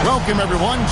Welcome, everyone.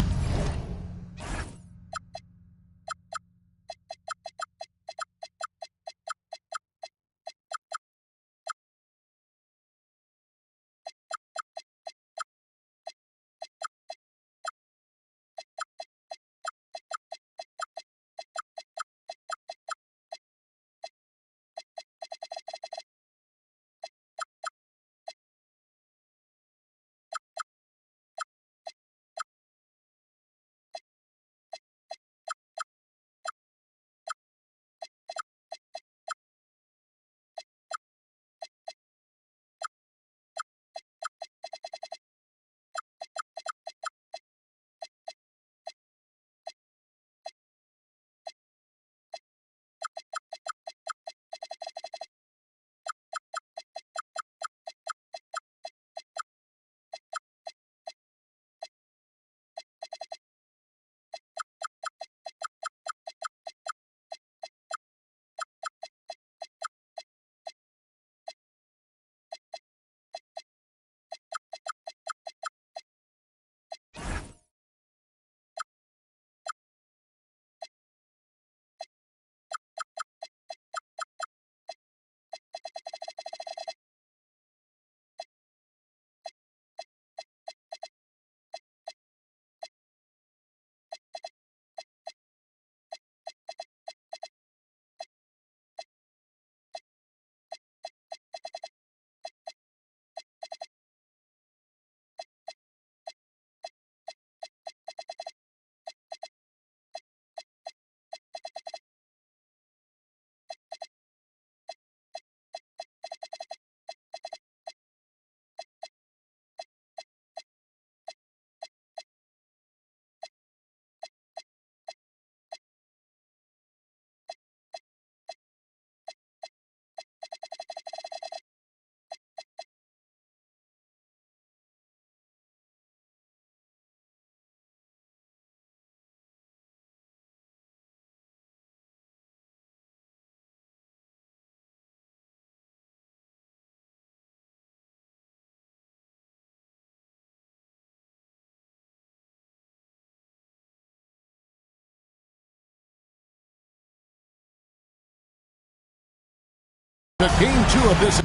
The game 2 of this.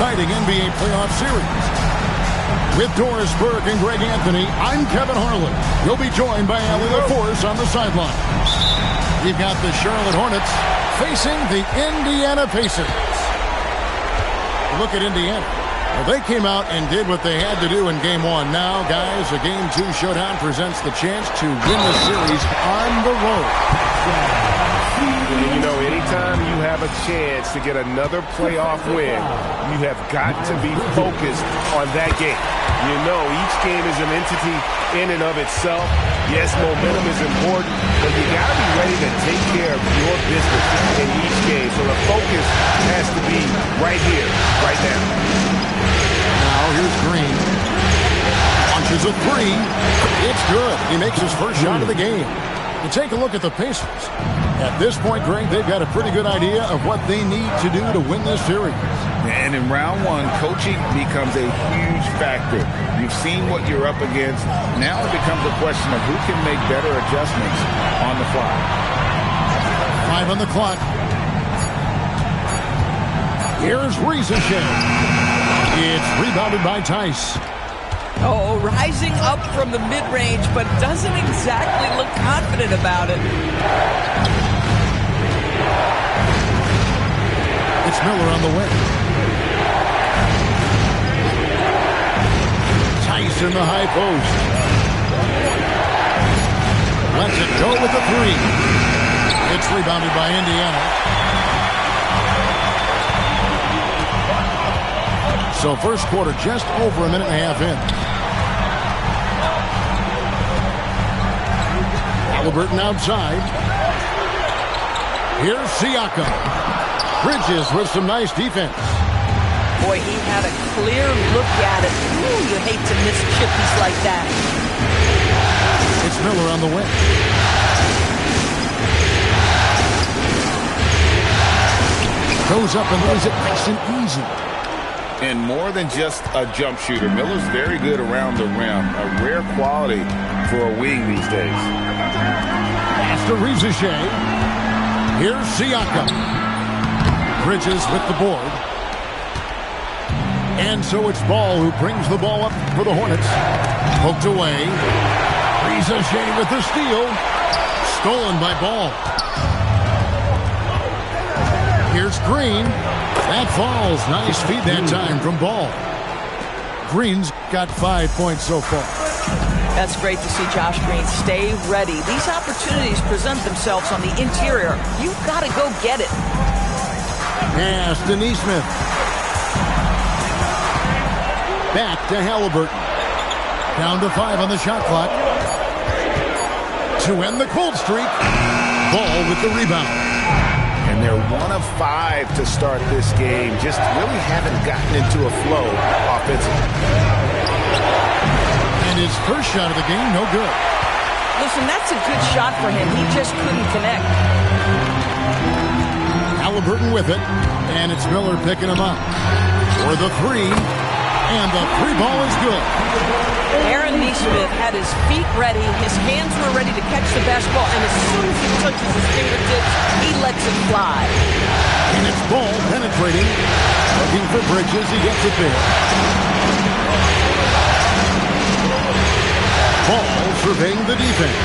Exciting NBA playoff series. With Doris Burke and Greg Anthony, I'm Kevin Harlan. We'll be joined by Allie LaForce on the sideline. We've got the Charlotte Hornets facing the Indiana Pacers. Look at Indiana. Well, they came out and did what they had to do in Game 1. Now, guys, a Game 2 showdown presents the chance to win the series on the road. You know, anytime you have a chance to get another playoff win, you have got to be focused on that game. You know, each game is an entity in and of itself. Yes, momentum is important, but you got to be ready to take care of your business in each game. So the focus has to be right here, right now. Now, here's Green. Fires a three. It's good. He makes his first shot of the game. You take a look at the Pacers. At this point, Greg, they've got a pretty good idea of what they need to do to win this series. And in round one, coaching becomes a huge factor. You've seen what you're up against. Now it becomes a question of who can make better adjustments on the fly. 5 on the clock. Here's Rizachet. It's rebounded by Tice. Oh, rising up from the mid-range, but doesn't exactly look confident about it. It's Miller on the way. Tice in the high post. Lets it go with the three. It's rebounded by Indiana. So first quarter just over a minute and a half in. Halliburton outside. Here's Siakam. Bridges with some nice defense. Boy, he had a clear look at it. Ooh, you hate to miss chippies like that. It's Miller on the wing. Goes up and lays it nice and easy. And more than just a jump shooter, Miller's very good around the rim. A rare quality for a wing these days. Pass to Rizachet. Here's Siakam. Bridges with the board. And so it's Ball who brings the ball up for the Hornets. Poked away. Rizachet with the steal. Stolen by Ball. Here's Green. That falls. Nice feed that time from Ball. Green's got 5 points so far. That's great to see Josh Green stay ready. These opportunities present themselves on the interior. You've got to go get it. Pass to Nesmith. Back to Halliburton. Down to 5 on the shot clock. To end the cold streak. Ball with the rebound. And they're 1 of 5 to start this game. Just really haven't gotten into a flow offensively. And his first shot of the game, no good. Listen, that's a good shot for him. He just couldn't connect. Halliburton with it. And it's Miller picking him up. For the three. And the three ball is good. Aaron Nesmith had his feet ready. His hands were ready to catch the basketball. And as soon as he touches his fingertips, he lets it fly. And it's Ball penetrating. Looking for Bridges. He gets it there. Ball surveying the defense.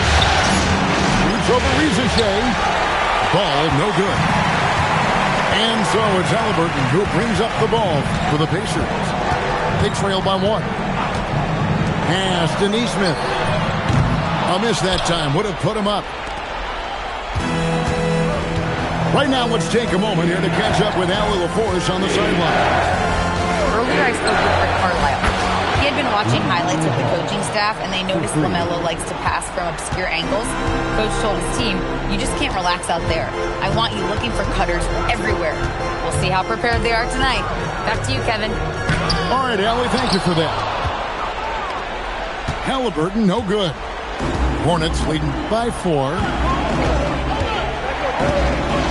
Shoots over Rizachet. Ball no good. And so it's Halliburton who brings up the ball for the Pacers. They trail by 1. Pass to Nesmith. A miss that time. Would have put him up. Right now, let's take a moment here to catch up with Allie LaForce on the sideline. Earlier, I spoke with Rick Carlisle. He had been watching highlights of the coaching staff, and they noticed LaMelo likes to pass from obscure angles. Coach told his team, you just can't relax out there. I want you looking for cutters everywhere. We'll see how prepared they are tonight. Back to you, Kevin. All right, Allie, thank you for that. Halliburton, no good. Hornets leading by 4.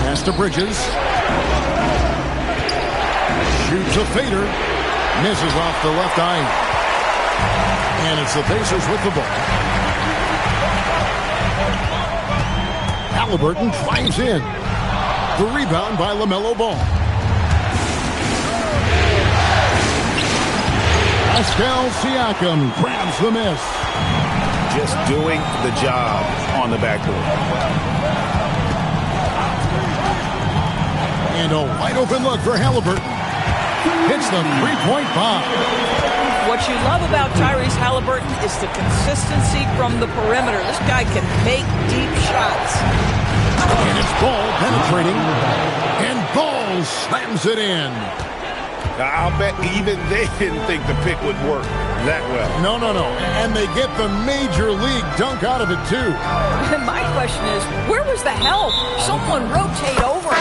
Pass to Bridges. Shoots a fader. Misses off the left eye. And it's the Pacers with the ball. Halliburton drives in. The rebound by LaMelo Ball. Pascal Siakam grabs the miss. Just doing the job on the backboard. And a wide open look for Halliburton. Hits the three-point bomb. What you love about Tyrese Halliburton is the consistency from the perimeter. This guy can make deep shots. And it's Ball penetrating. And Ball slams it in. I'll bet even they didn't think the pick would work that well. No. And they get the major league dunk out of it, too. My question is, where was the help? Someone rotate over to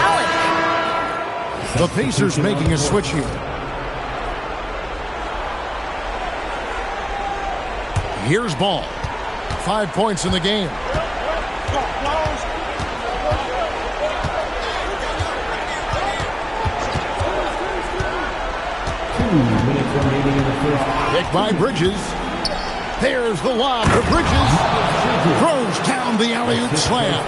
Allen. The Pacers making a switch here. Here's Ball. 5 points in the game. Picked by Bridges. There's the lob for Bridges. Throws down the alley-oop slam.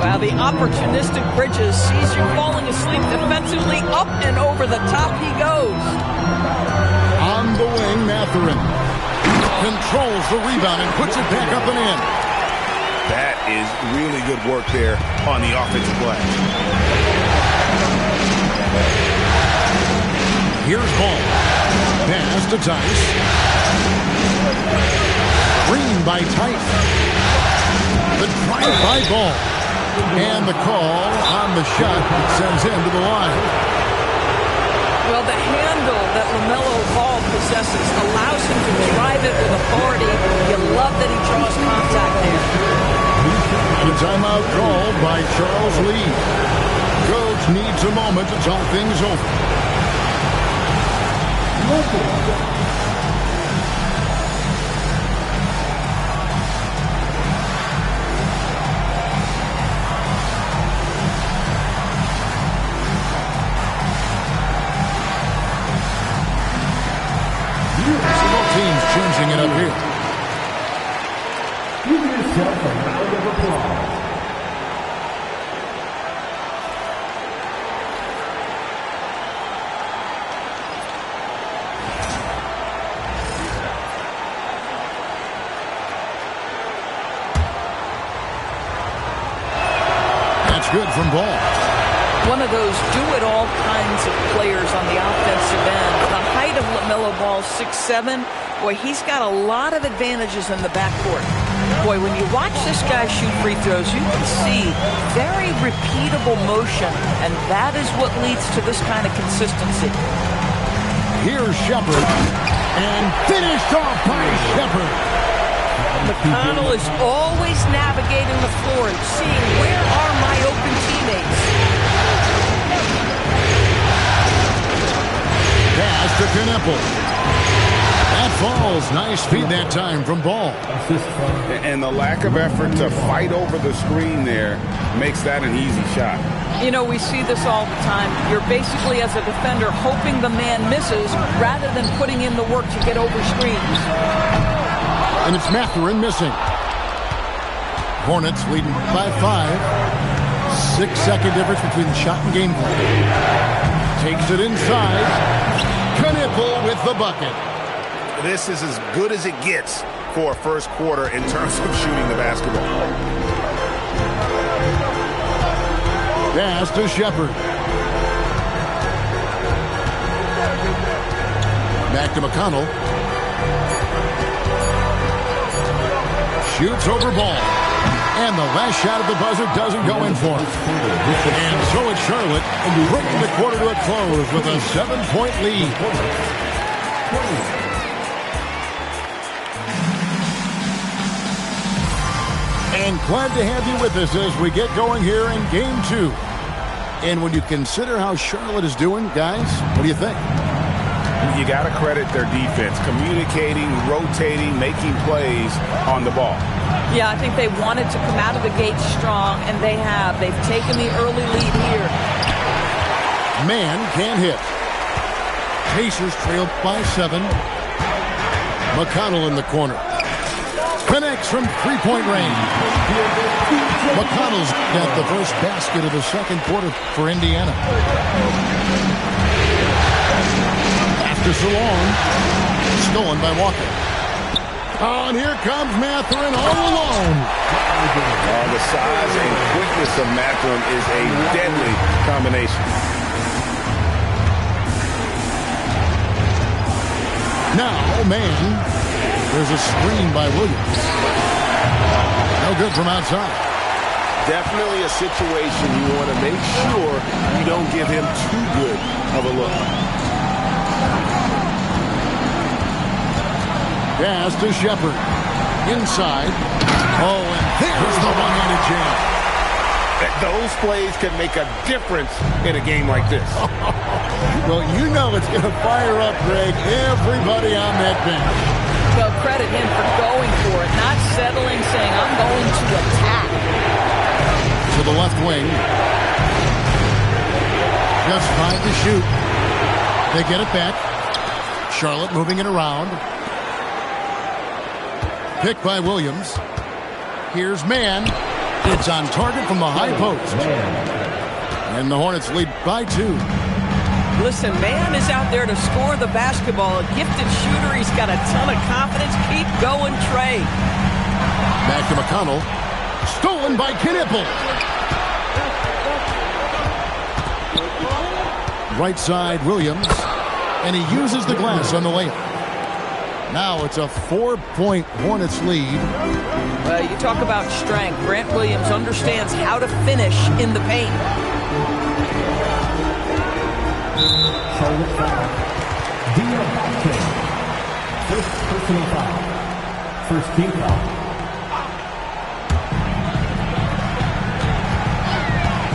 Wow, the opportunistic Bridges sees you falling asleep defensively. Up and over the top he goes. On the wing, Mathurin controls the rebound and puts it back up and in. That is really good work there on the offensive glass. Here's Ball. Pass to Tice. Green by Tice. The drive by Ball. And the call on the shot sends him to the line. Well, the handle that LaMelo Ball possesses allows him to drive it with authority. You love that he draws contact there. And a timeout called by Charles Lee. Coach needs a moment to talk things over. Both teams changing it up here. Give yourself a round of applause. That's good from Ball. One of those do-it-all kinds of players on the offensive end. The height of LaMelo Ball, 6'7". Boy, he's got a lot of advantages in the backcourt. Boy, when you watch this guy shoot free throws, you can see very repeatable motion, and that is what leads to this kind of consistency. Here's Shepard, and finished off by Shepard. McConnell is always navigating the floor and seeing where are my open teammates. Pass to Kneppel. That falls. Nice feed that time from Ball. And the lack of effort to fight over the screen there makes that an easy shot. You know, we see this all the time. You're basically, as a defender, hoping the man misses rather than putting in the work to get over screens. And it's Mathurin missing. Hornets leading by 5. 6-second difference between the shot and game play. Takes it inside. Kneppel with the bucket. This is as good as it gets for a first quarter in terms of shooting the basketball. Pass to Shepard. Back to McConnell. Shoots over Ball. And the last shot at the buzzer doesn't go in for him. And so it's Charlotte bringing the quarter to a close with a 7-point lead. And glad to have you with us as we get going here in Game 2. And when you consider how Charlotte is doing, guys, what do you think? You got to credit their defense, communicating, rotating, making plays on the ball. Yeah, I think they wanted to come out of the gate strong, and they have. They've taken the early lead here. Man can't hit. Pacers trailed by 7. McConnell in the corner. Connects from three-point range. McConnell's got the first basket of the second quarter for Indiana. After so long, stolen by Walker. Oh, and here comes Mathurin all alone. The size and quickness of Mathurin is a deadly combination. Now, man. There's a screen by Williams. No good from outside. Definitely a situation you want to make sure you don't give him too good of a look. Pass to Shepard. Inside. Oh, and there's the one-handed jam. Those plays can make a difference in a game like this. Well, you know it's going to fire up, Greg, everybody on that bench. They'll credit him for going for it, not settling, saying, I'm going to attack. To the left wing. Just 5 to shoot. They get it back. Charlotte moving it around. Picked by Williams. Here's Mann. It's on target from the high post. And the Hornets lead by 2. Listen, Mann is out there to score the basketball. A gifted shooter. He's got a ton of confidence. Keep going, Trey. Back to McConnell. Stolen by Knipple. Right side, Williams. And he uses the glass on the layup. Now it's a 4-point Hornets lead. You talk about strength. Grant Williams understands how to finish in the paint. Charlotte foul. Diabate. First personal foul. First team foul.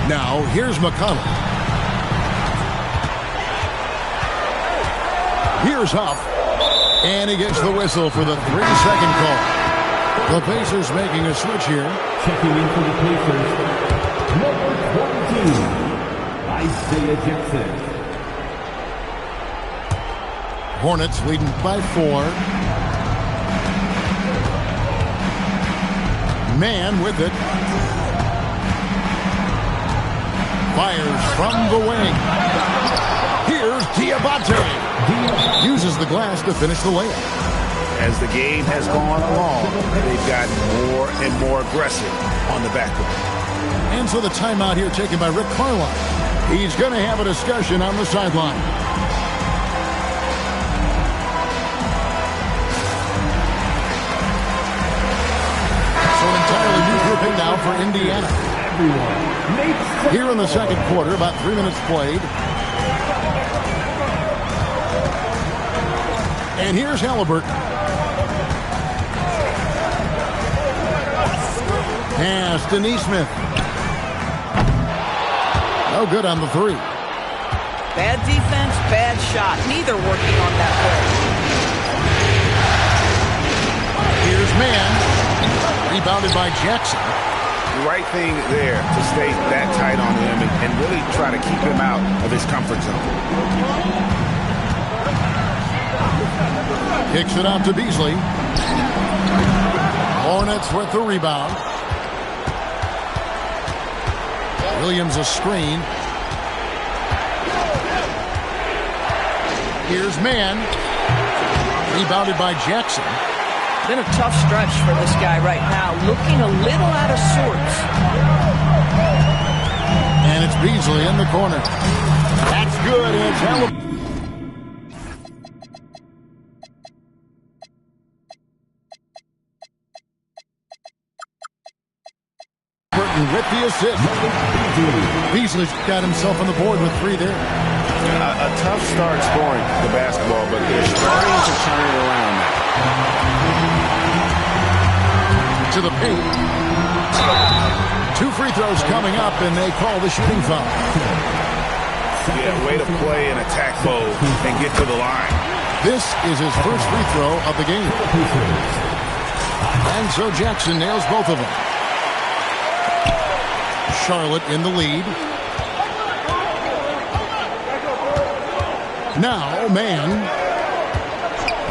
Now here's McConnell. Here's Huff. And he gets the whistle for the 3-second call. The Pacers making a switch here. Checking in for the Pacers. Number 22. Isaiah Jackson. Hornets leading by 4. Mann with it. Fires from the wing. Here's Diabate. Uses the glass to finish the layup. As the game has gone along, they've gotten more and more aggressive on the backcourt. And so the timeout here taken by Rick Carlisle. He's going to have a discussion on the sideline. So an entirely new grouping now for Indiana. Here in the second quarter, about 3 minutes played. And here's Halliburton. Pass to Nesmith. No good on the 3. Bad defense, bad shot. Neither working on that play. Here's Mann. Rebounded by Jackson. The right thing there to stay that tight on him and really try to keep him out of his comfort zone. Kicks it out to Beasley. Hornets with the rebound. Williams a screen. Here's Mann. Rebounded by Jackson. Been a tough stretch for this guy right now. Looking a little out of sorts. And it's Beasley in the corner. That's good. It's Halliburton. With the assist. Beasley's got himself on the board with 3 there. A tough start scoring the basketball, but they're starting to turn it around now. To the paint. 2 free throws coming up, and they call the shooting foul. Yeah, way to play an attack mode and get to the line. This is his first free throw of the game. And so Jackson nails both of them. Charlotte in the lead. Now Mann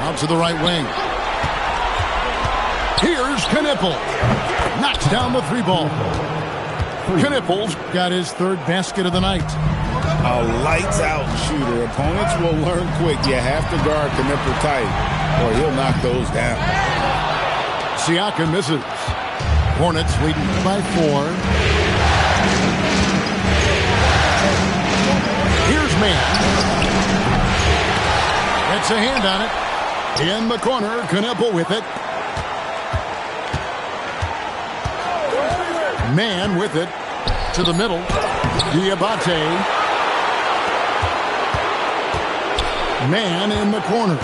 out to the right wing. Here's Knipple. Knocks down the 3-ball. Knipple's got his 3rd basket of the night. A lights-out shooter. Opponents will learn quick. You have to guard Knipple tight, or he'll knock those down. Siakam misses. Hornets leading by 4. Here's Mann. Gets a hand on it. In the corner, Knipple with it. Mann with it. To the middle. Diabate. Mann in the corner.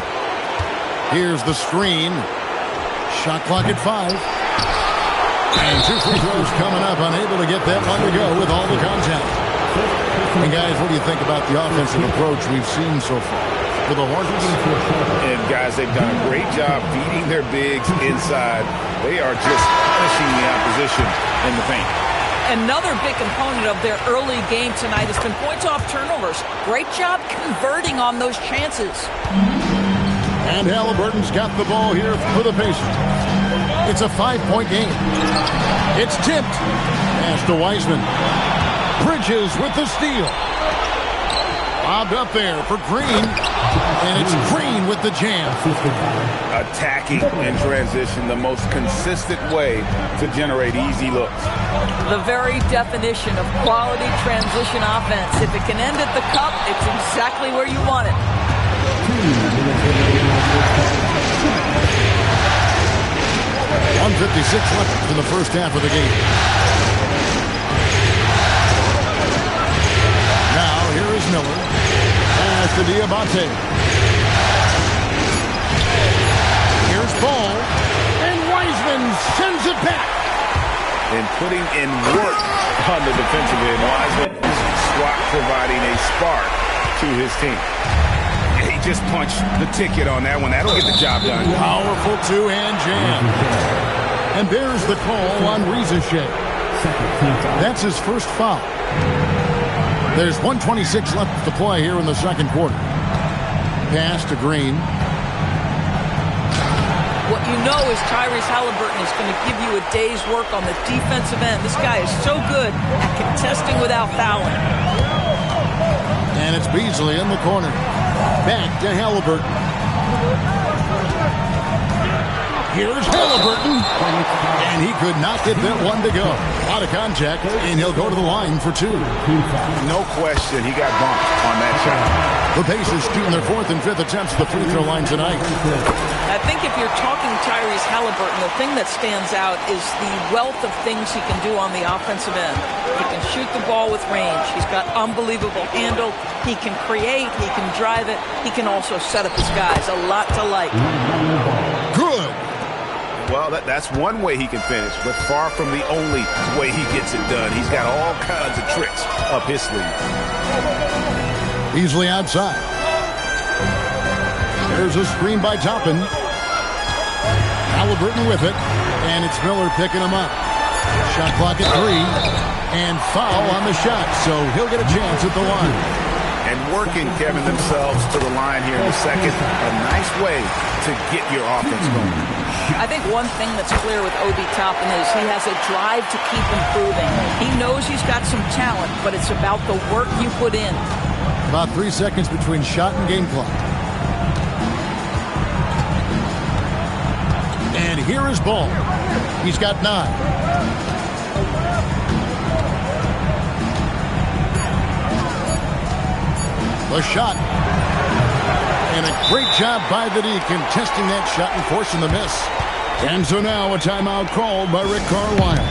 Here's the screen. Shot clock at 5. And 2 free throws coming up. Unable to get that one to go with all the contact. And guys, what do you think about the offensive approach we've seen so far? for the Hornets. And guys, they've done a great job beating their bigs inside. They are just punishing the opposition in the paint. Another big component of their early game tonight has been points off turnovers. Great job converting on those chances. And Halliburton's got the ball here for the Pacers. It's a 5-point game. It's tipped. Pass to Wiseman. Bridges with the steal. Bobbed up there for Green. And it's Green with the jam. Attacking in transition, the most consistent way to generate easy looks. The very definition of quality transition offense. If it can end at the cup, it's exactly where you want it. 1:56 left in the first half of the game. Now here is Miller. Pass to Diabate. Here's Ball. And Wiseman sends it back. And putting in work on the defensive end. Wiseman is Swat providing a spark to his team. He just punched the ticket on that one. That'll get the job done. Powerful two-hand jam. And there's the call on Rizachet. That's his first foul. There's 1:26 left to play here in the second quarter. Pass to Green. What you know is Tyrese Halliburton is going to give you a day's work on the defensive end. This guy is so good at contesting without fouling. And it's Beasley in the corner. Back to Halliburton. Here's Halliburton. And he could not get that one to go. Out of contact, and he'll go to the line for two. No question, he got bumped on that shot. The Pacers shooting their fourth and fifth attempts at the free throw line tonight. I think if you're talking Tyrese Halliburton, the thing that stands out is the wealth of things he can do on the offensive end. He can shoot the ball with range. He's got unbelievable handle. He can create. He can drive it. He can also set up his guys. A lot to like. Good. Well, that's one way he can finish, but far from the only way he gets it done. He's got all kinds of tricks up his sleeve. Easily outside. There's a screen by Toppin. Halliburton with it, and it's Miller picking him up. Shot clock at 3, and foul on the shot, so he'll get a chance at the line. And working, Kevin, themselves to the line here in the second. A nice way to get your offense going. I think one thing that's clear with Obi Toppin is he has a drive to keep improving. He knows he's got some talent, but it's about the work you put in. About 3 seconds between shot and game clock. And here is Ball. He's got 9. The shot. And a great job by the D contesting that shot and forcing the miss. And so now a timeout called by Rick Carlisle.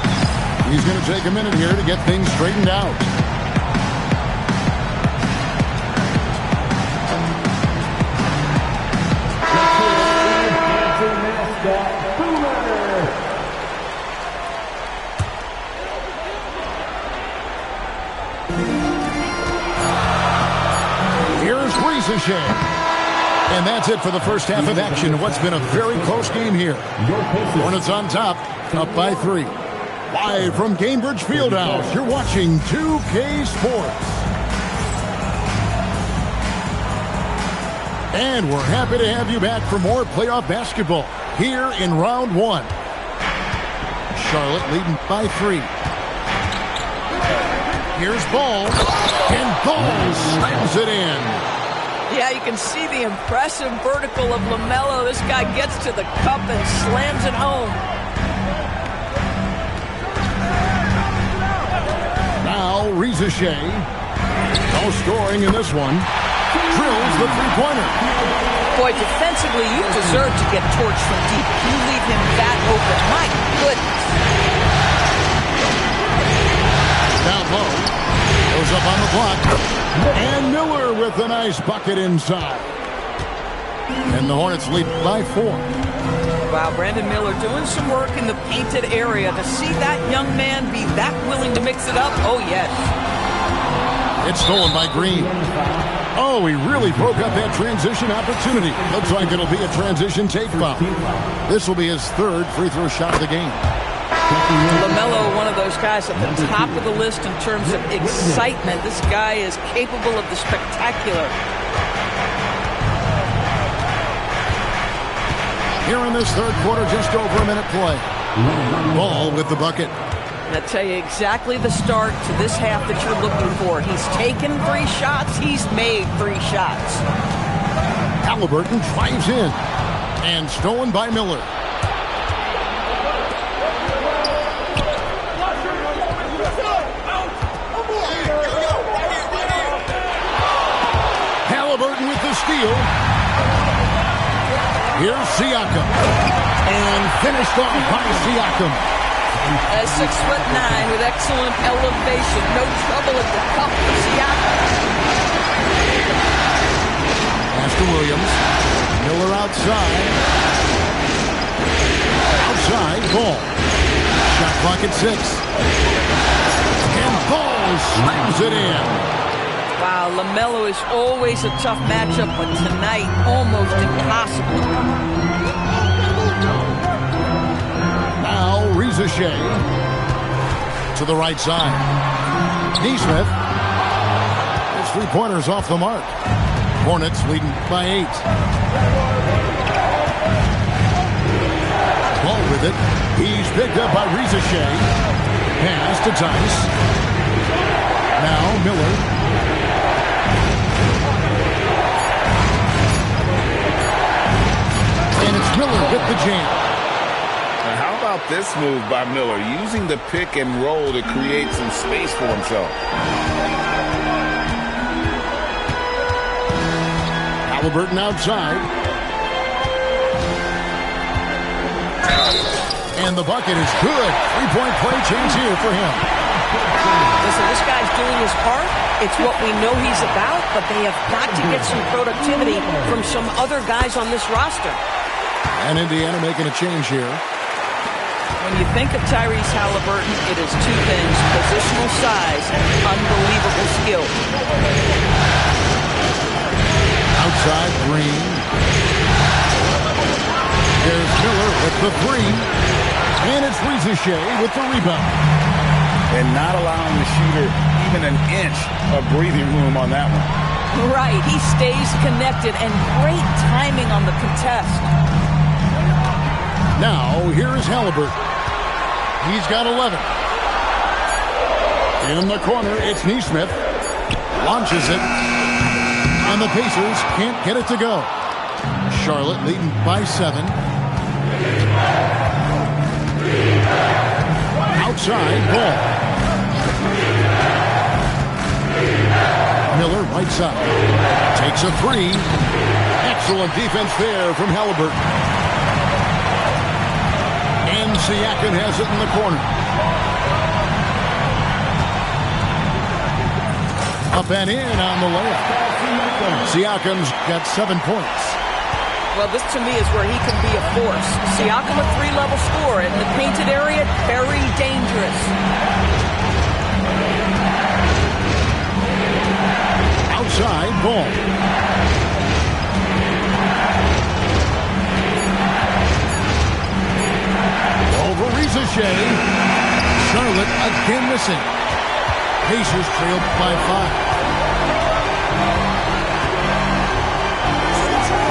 He's going to take a minute here to get things straightened out. Here's Rizachet. And that's it for the first half of action. What's been a very close game here. Hornets on top, up by 3. Live from Gainbridge Fieldhouse, you're watching 2K Sports. And we're happy to have you back for more playoff basketball here in round 1. Charlotte leading by 3. Here's Ball, and Ball slams it in. Yeah, you can see the impressive vertical of LaMelo. This guy gets to the cup and slams it home. Now Rizachet, no scoring in this one, drills the three-pointer. Boy, defensively, you deserve to get torched from deep. You leave him that open. My goodness. Down low, goes up on the block. And Miller with a nice bucket inside. And the Hornets lead by 4. Wow, Brandon Miller doing some work in the painted area. To see that young man be that willing to mix it up, oh yes. It's stolen by Green. Oh, he really broke up that transition opportunity. Looks like it'll be a transition take foul. This will be his third free throw shot of the game. LaMelo, one of those guys at the top of the list in terms of excitement. This guy is capable of the spectacular. Here in this third quarter, just over a minute play. Ball with the bucket. And I'll tell you exactly the start to this half that you're looking for. He's taken 3 shots. He's made 3 shots. Halliburton drives in. And stolen by Miller. Halliburton with the steal. Here's Siakam. And finished off by Siakam. 6'9" with excellent elevation. No trouble at the cup for Siakam. Pass to Williams. Miller outside. Outside, Ball. Shot clock at 6. And Ball slams it in. Wow, LaMelo is always a tough matchup, but tonight almost impossible. Now, Reza Shea to the right side. Neesmith. His 3-pointers off the mark. Hornets leading by 8. Ball with it. He's picked up by Reza Shea. Pass to Tice. Now, Miller. And it's Miller with the jam. How about this move by Miller, using the pick and roll to create some space for himself? Halliburton outside. And the bucket is good. 3-point play change here for him. Listen, this guy's doing his part. It's what we know he's about, but they have got to get some productivity from some other guys on this roster. And Indiana making a change here. When you think of Tyrese Halliburton, it is 2 things: positional size and unbelievable skill. Outside, Green. There's Miller with the 3. And it's Reza Shea with the rebound. And not allowing the shooter even an inch of breathing room on that one. Right, he stays connected, and great timing on the contest. Now, here's Halliburton. He's got 11. In the corner, it's Neesmith. Launches it. And the Pacers can't get it to go. Charlotte leading by 7. Outside, Ball. Miller, right side. Takes a 3. Excellent defense there from Halliburton. And Siakam has it in the corner. Up and in on the layup. Siakam's got 7 points. Well, this to me is where he can be a force. Siakam, a 3-level scorer in the painted area, very dangerous. Outside, Ball. Over Reza Shea. Charlotte again missing. Pacers trailed by 5.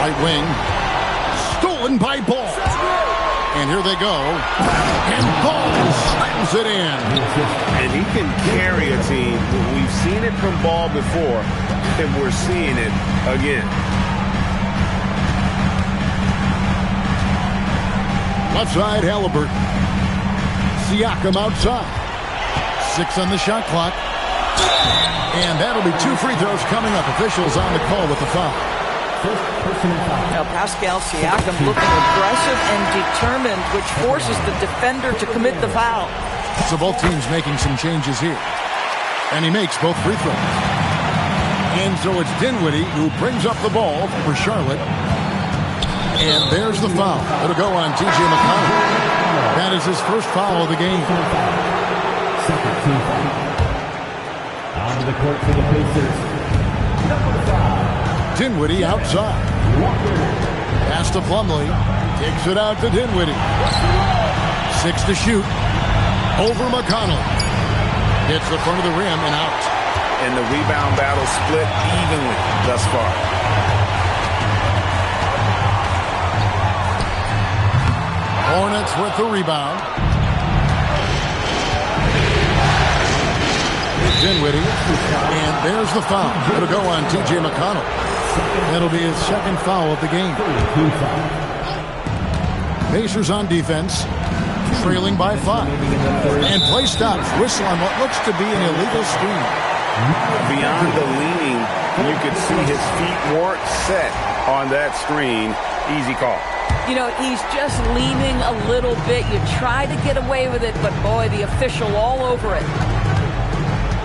Right wing. Stolen by Ball. And here they go. And Ball slams it in. And he can carry a team. We've seen it from Ball before, and we're seeing it again. Left side, Halliburton. Siakam outside. 6 on the shot clock. And that'll be 2 free throws coming up. Officials on the call with the foul. Now Pascal Siakam looking aggressive and determined, which forces the defender to commit the foul. So both teams making some changes here. And he makes both free throws. And so it's Dinwiddie who brings up the ball for Charlotte. And there's the foul. It'll go on T.J. McConnell. That is his first foul of the game. Second team foul. On the court for the Pacers. Number 5. Dinwiddie outside. Pass to Plumlee. Kicks it out to Dinwiddie. 6 to shoot. Over McConnell. Hits the front of the rim and out. And the rebound battle split evenly thus far. Hornets with the rebound. Dinwiddie. And there's the foul. It'll go on T.J. McConnell. That'll be his second foul of the game. Pacers on defense. Trailing by 5. And play stops. Whistle on what looks to be an illegal screen. Beyond the leaning, you could see his feet weren't set on that screen. Easy call. You know, he's just leaning a little bit. You try to get away with it, but boy, the official all over it.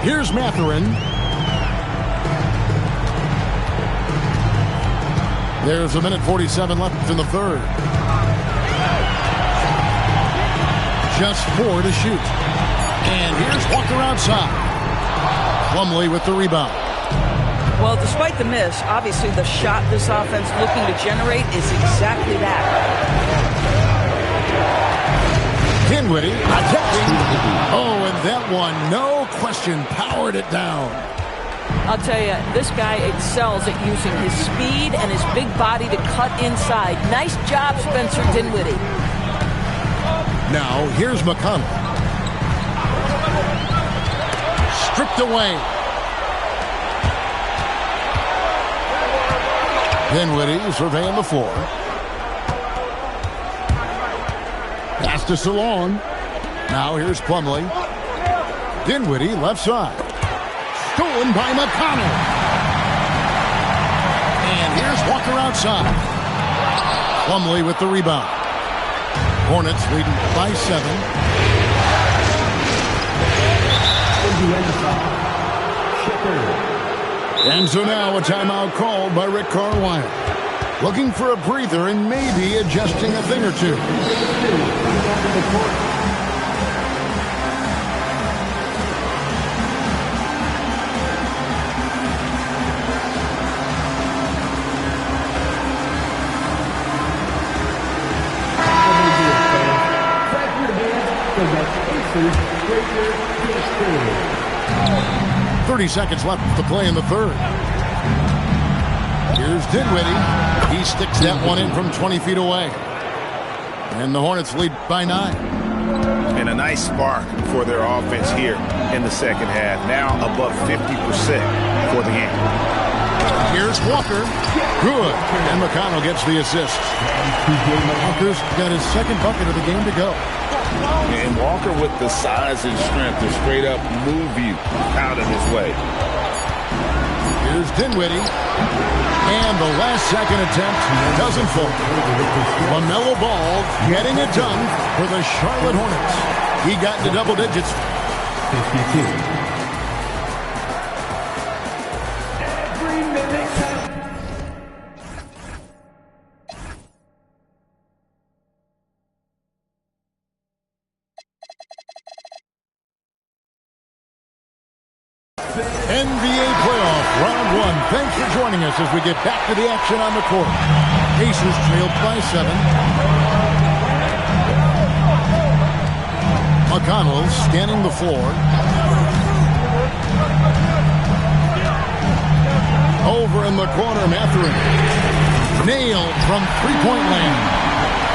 Here's Mathurin. There's a minute 47 left in the third. Just 4 to shoot. And here's Walker outside. Plumlee with the rebound. Well, despite the miss, obviously the shot this offense looking to generate is exactly that. Dinwiddie attacking. Oh, and that one, no question, powered it down. I'll tell you, this guy excels at using his speed and his big body to cut inside. Nice job, Spencer Dinwiddie. Now, here's McConnell. Stripped away. Dinwiddie surveying the floor. Pass to Salon. Now here's Plumlee. Dinwiddie left side. Stolen by McConnell. And here's Walker outside. Plumlee with the rebound. Hornets leading by 7. And so now a timeout called by Rick Carlisle. Looking for a breather and maybe adjusting a thing or two. Pacers, Frazier, 30 seconds left to play in the third. Here's Dinwiddie. He sticks that one in from 20 feet away. And the Hornets lead by 9. And a nice spark for their offense here in the second half. Now above 50% for the game. Here's Walker. Good. And McConnell gets the assist. Walker's got his second bucket of the game to go. And Walker with the size and strength to straight up move you out of his way. Here's Dinwiddie. And the last second attempt doesn't fall. LaMelo Ball getting it done for the Charlotte Hornets. He got into double digits. 52. NBA playoff round 1. Thanks for joining us as we get back to the action on the court. Pacers trailed by 7. McConnell scanning the floor. Over in the corner, Mathurin. Nailed from three-point land.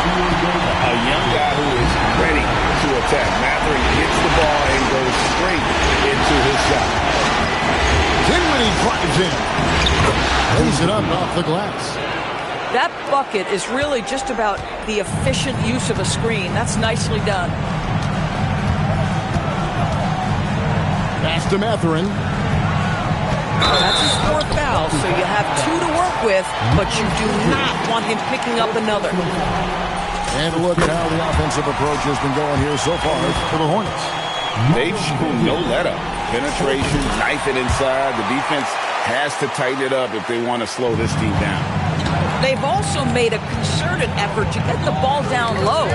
A young guy who is ready to attack. Mathurin gets the ball and goes straight into his shot. Dinwiddie drives in. Lays it up off the glass. That bucket is really just about the efficient use of a screen. That's nicely done. Pass to Mathurin. That's his 4th foul, so you have 2 to work with, but you do not want him picking up another. And look at how the offensive approach has been going here so far for the Hornets. They've shown no let-up. Penetration, knife it inside. The defense has to tighten it up if they want to slow this team down. They've also made a concerted effort to get the ball down low.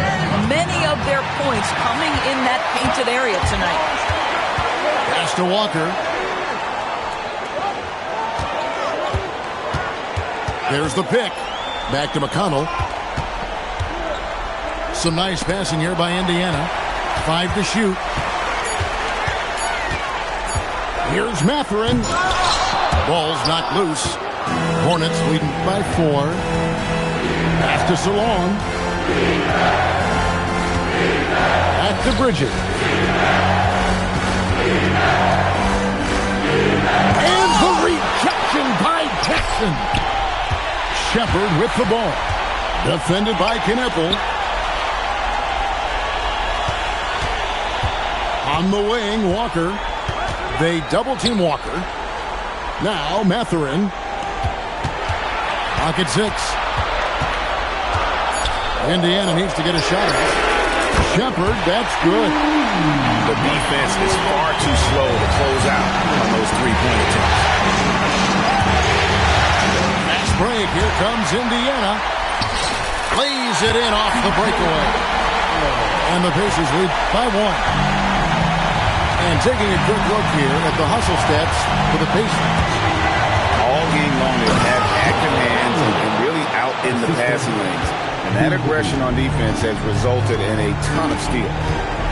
Many of their points coming in that painted area tonight. Pass to Walker. There's the pick. Back to McConnell. Some nice passing here by Indiana. 5 to shoot. Here's Mathurin. Ball's knocked loose. Hornets leading by 4. Pass to Salon. Back to Bridges. And the rejection by Jackson. Shepard with the ball. Defended by Kneppel. On the wing, Walker. They double-team Walker. Now, Mathurin. Pocket 6. Indiana needs to get a shot. Shepard, that's good. The defense is far too slow to close out on those three-point attempts. Fast break. Here comes Indiana. Lays it in off the breakaway. And the Pacers lead by 1. And taking a quick look here at the hustle stats for the Pacers. All game long, they've had active hands and really out in the passing lanes. And that aggression on defense has resulted in a ton of steals.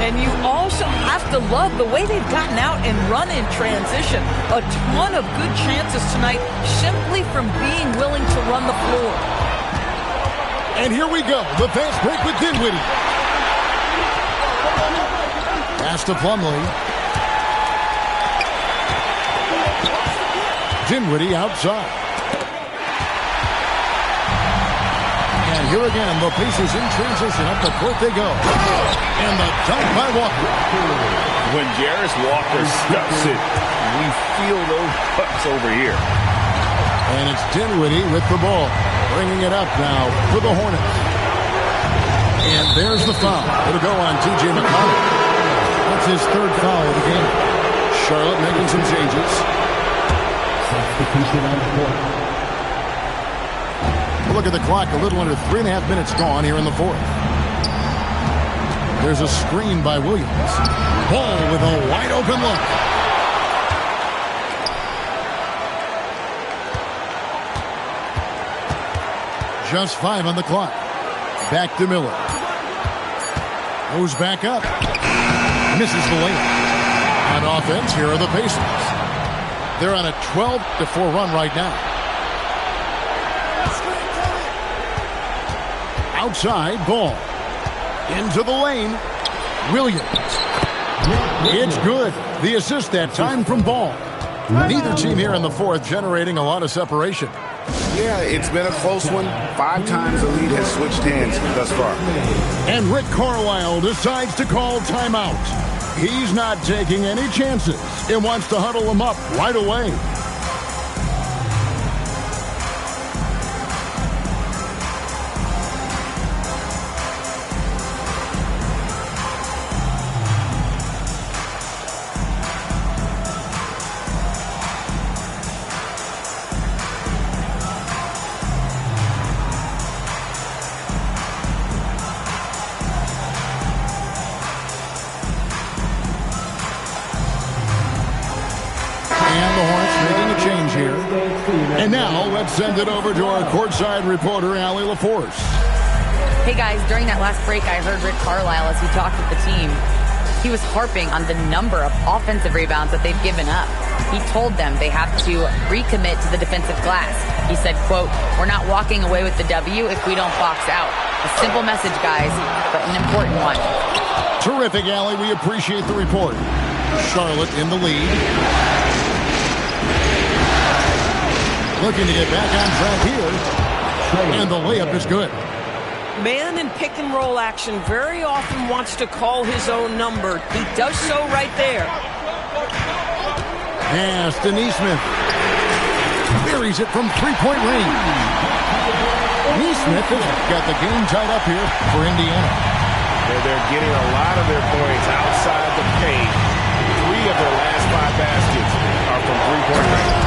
And you also have to love the way they've gotten out and run in transition. A ton of good chances tonight simply from being willing to run the floor. And here we go. The fast break with Dinwiddie. Pass to Plumlee. Dinwiddie outside. And here again, the Pacers in transition. Up the court they go. And the dunk by Walker. When Jarris Walker stuffs it, we feel those cuts over here. And it's Dinwiddie with the ball. Bringing it up now for the Hornets. And there's the foul. It'll go on T.J. McConnell. That's his 3rd foul of the game. Charlotte making some changes. Substitution on the court. Look at the clock. A little under 3.5 minutes gone here in the 4th. There's a screen by Williams. Ball with a wide open look. Just 5 on the clock. Back to Miller. Goes back up. Misses the layup. On offense, here are the Pacers. They're on a 12-4 run right now. Outside, ball. Into the lane. Williams. It's good. The assist that time from Ball. Neither team here in the 4th generating a lot of separation. Yeah, it's been a close one. 5 times the lead has switched hands thus far. And Rick Carlisle decides to call timeout. He's not taking any chances and wants to huddle them up right away. And now, let's send it over to our courtside reporter, Allie LaForce. Hey, guys, during that last break, I heard Rick Carlisle as he talked with the team. He was harping on the number of offensive rebounds that they've given up. He told them they have to recommit to the defensive glass. He said, quote, "We're not walking away with the W if we don't box out." A simple message, guys, but an important one. Terrific, Allie. We appreciate the report. Charlotte in the lead. Looking to get back on track here. And the layup is good. Man in pick and roll action very often wants to call his own number. He does so right there. Pass to Nesmith. Buries it from three-point range. Nesmith has got the game tied up here for Indiana. They're getting a lot of their points outside the paint. 3 of their last 5 baskets are from three-point range.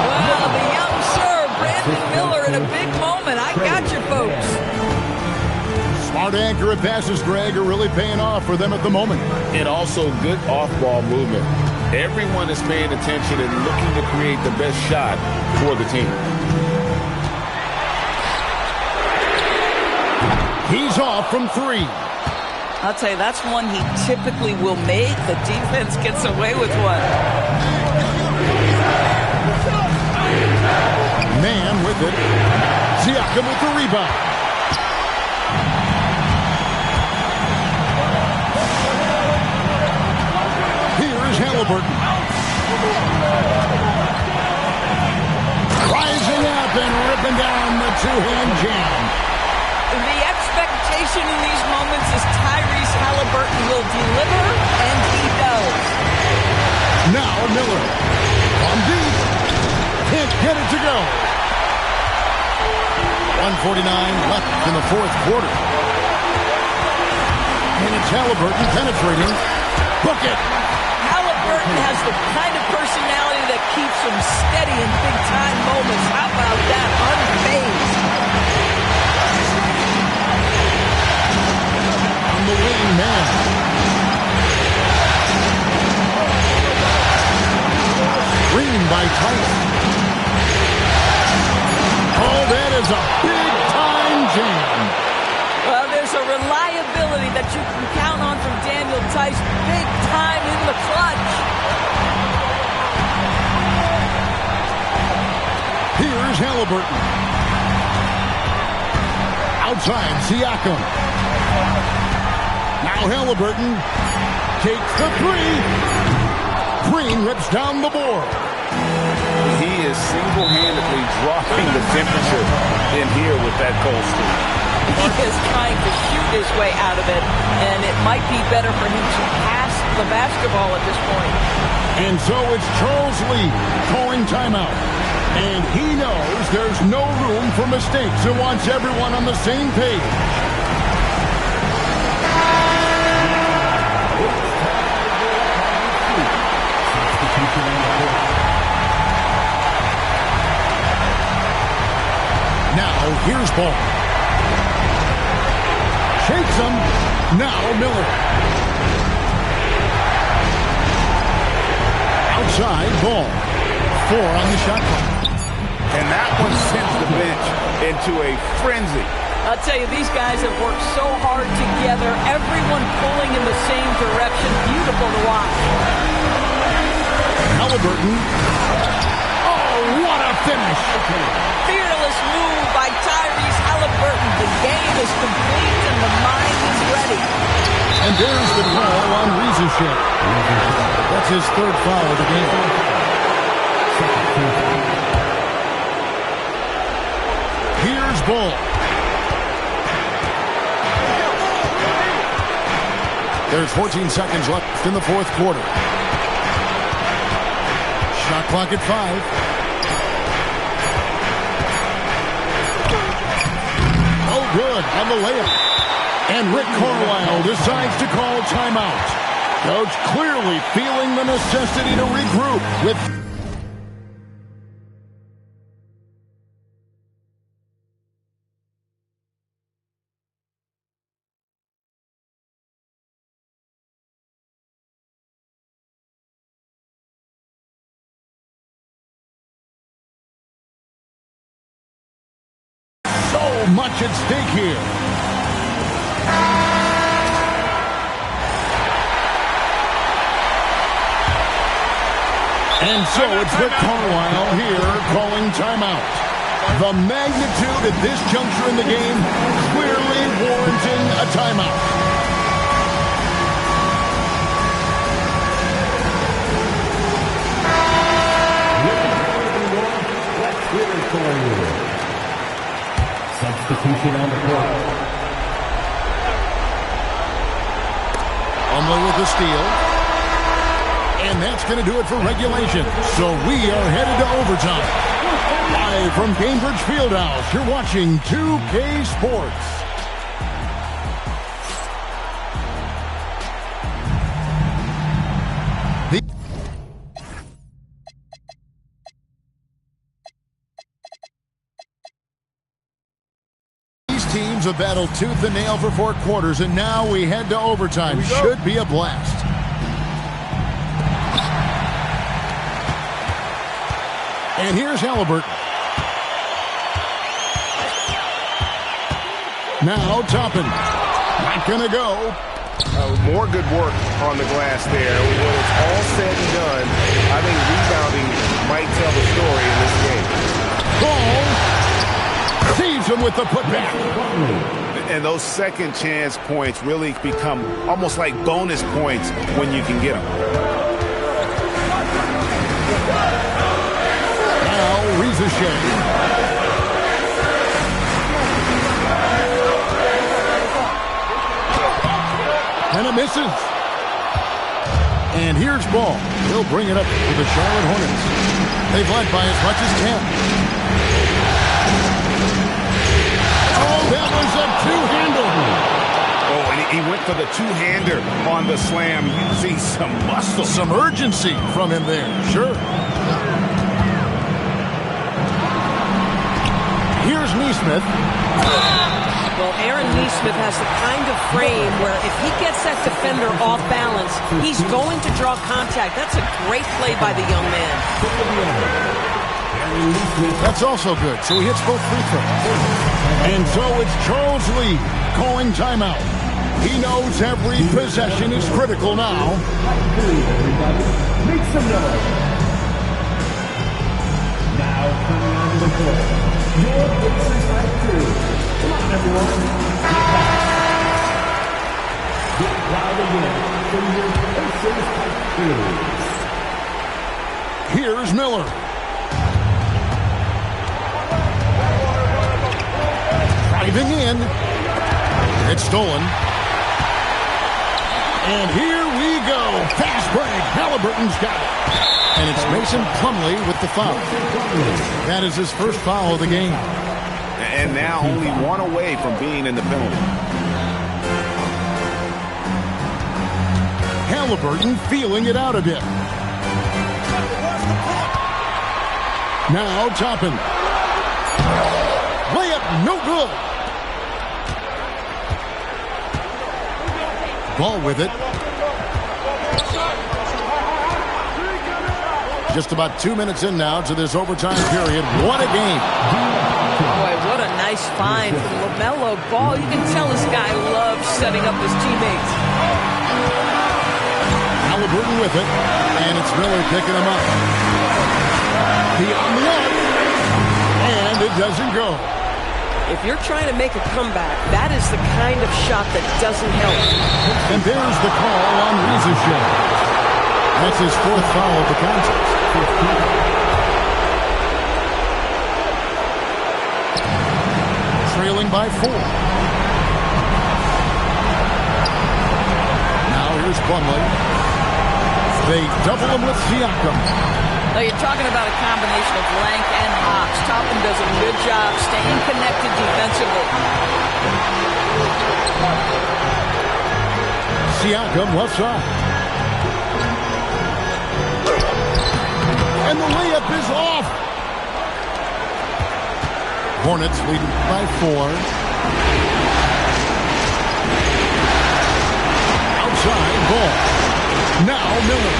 Wow, the young serve, Brandon Miller in a big moment. I got you, folks. Smart accurate passes, Greg, are really paying off for them at the moment. And also good off-ball movement. Everyone is paying attention and looking to create the best shot for the team. He's off from 3. I'll tell you, that's one he typically will make. The defense gets away with one. Man with it. Siakam with the rebound. Here's Halliburton. Rising up and ripping down the two-hand jam. The expectation in these moments is Tyrese Halliburton will deliver, and he does. Now Miller. On deep. Can't get it to go. 1:49 left in the fourth quarter. And it's Halliburton penetrating. Book it. Halliburton has the kind of personality that keeps him steady in big-time moments. How about that? Unfazed. On the wing, man. Green by Tyson. Oh, that is a big-time jam. Well, there's a reliability that you can count on from Daniel Theis. Big time in the clutch. Here's Halliburton. Outside, Siakam. Now Halliburton takes the 3. Green rips down the board. He is single-handedly dropping the temperature in here with that cold streak. He is trying to shoot his way out of it, and it might be better for him to pass the basketball at this point. And so it's Charles Lee calling timeout. And he knows there's no room for mistakes and wants everyone on the same page. Now here's Ball. Shakes him. Now Miller. Outside, Ball. 4 on the shot clock. And that one sends the bench into a frenzy. I'll tell you, these guys have worked so hard together. Everyone pulling in the same direction. Beautiful to watch. Halliburton. Oh, what a finish. Fearless move by Tyrese Halliburton. The game is complete and the mind is ready. And there's the call on Riesenship. That's his 3rd foul of the game. Here's Ball. There's 14 seconds left in the fourth quarter. Shot clock at 5. Oh, good on the layup. And Rick Carlisle decides to call timeout. Coach clearly feeling the necessity to regroup with... So much at stake here. And so it's Rick Carlisle here calling timeout. The magnitude at this juncture in the game clearly warranting a timeout. Substitution on the court. Umley with the steal. And that's going to do it for regulation. So we are headed to overtime. Live from Cambridge Fieldhouse, you're watching 2K Sports. These teams have battled tooth and nail for 4 quarters, and now we head to overtime. Should be a blast. And here's Halliburton. Now Toppin. Not going to go. More good work on the glass there. When it's all said and done, I think rebounding might tell the story in this game. Ball. Saves him with the putback. And those second chance points really become almost like bonus points when you can get them. Now Ricochet. And it misses. And here's Ball. He'll bring it up to the Charlotte Hornets. They've led by as much as 10. Oh, that was a two-hander. Oh, and he went for the two-hander on the slam using some muscle. Some urgency from him there. Sure. Here's Nesmith. Well, Aaron Nesmith has the kind of frame where if he gets that defender off balance, he's going to draw contact. That's a great play by the young man. That's also good. So he hits both free throws. And so it's Charles Lee calling timeout. He knows every possession is critical now. Make some noise. Now coming onto the court, your Pacers high crew. Come on, everyone. Get loud again from your Pacers high crew. Here's Miller. Driving in. It's stolen. And here we go. Fast break. Halliburton's got it. And it's Mason Plumlee with the foul. That is his first foul of the game. And now only one away from being in the penalty. Halliburton feeling it out a bit. Now Toppin. Layup no good. Ball with it. Just about 2 minutes in now to this overtime period. What a game. Boy, what a nice find from LaMelo Ball. You can tell this guy loves setting up his teammates. Halliburton with it. And it's Miller picking him up. The on-one. And it doesn't go. If you're trying to make a comeback, that is the kind of shot that doesn't help. And there's the call on Ricochet. That's his fourth foul of the contest. Trailing by 4. Now here's Plumlee. They double him with Siakam. Now you're talking about a combination of length and hops. Toppin does a good job staying connected defensively. Siakam left side. And the layup is off. Hornets leading by 4. Outside ball. Now Miller.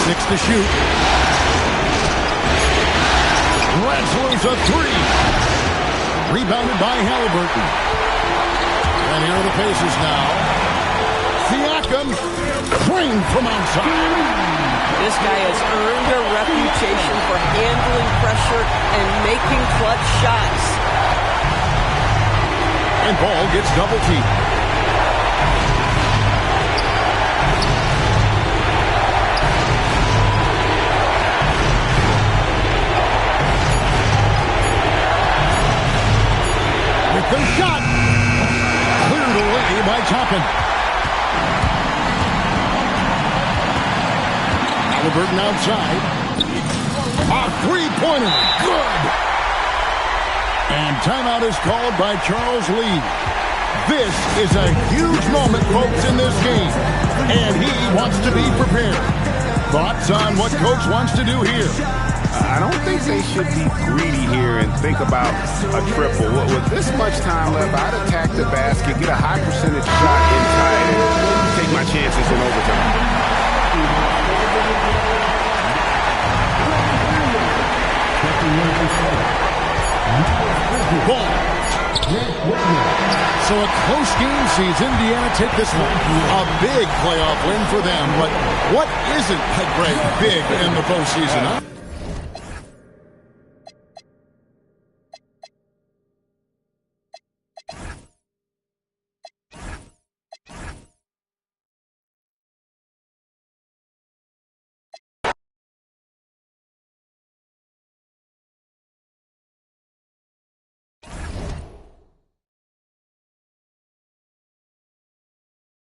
6 to shoot. Wrestlers a 3. Rebounded by Halliburton. And here are the Pacers now. Siakam, framed from outside. This guy has earned a reputation for handling pressure and making clutch shots. And Ball gets double teamed. With the shot. Cleared away by Toppin. Halliburton outside. A three-pointer. Good. And timeout is called by Charles Lee. This is a huge moment, folks, in this game. And he wants to be prepared. Thoughts on what Coach wants to do here? I don't think they should be greedy here and think about a triple. With this much time left, I'd attack the basket, get a high percentage shot inside, and take my chances in overtime. ball. So a close game sees Indiana take this one. A big playoff win for them, but what isn't, Greg, big in the postseason, huh?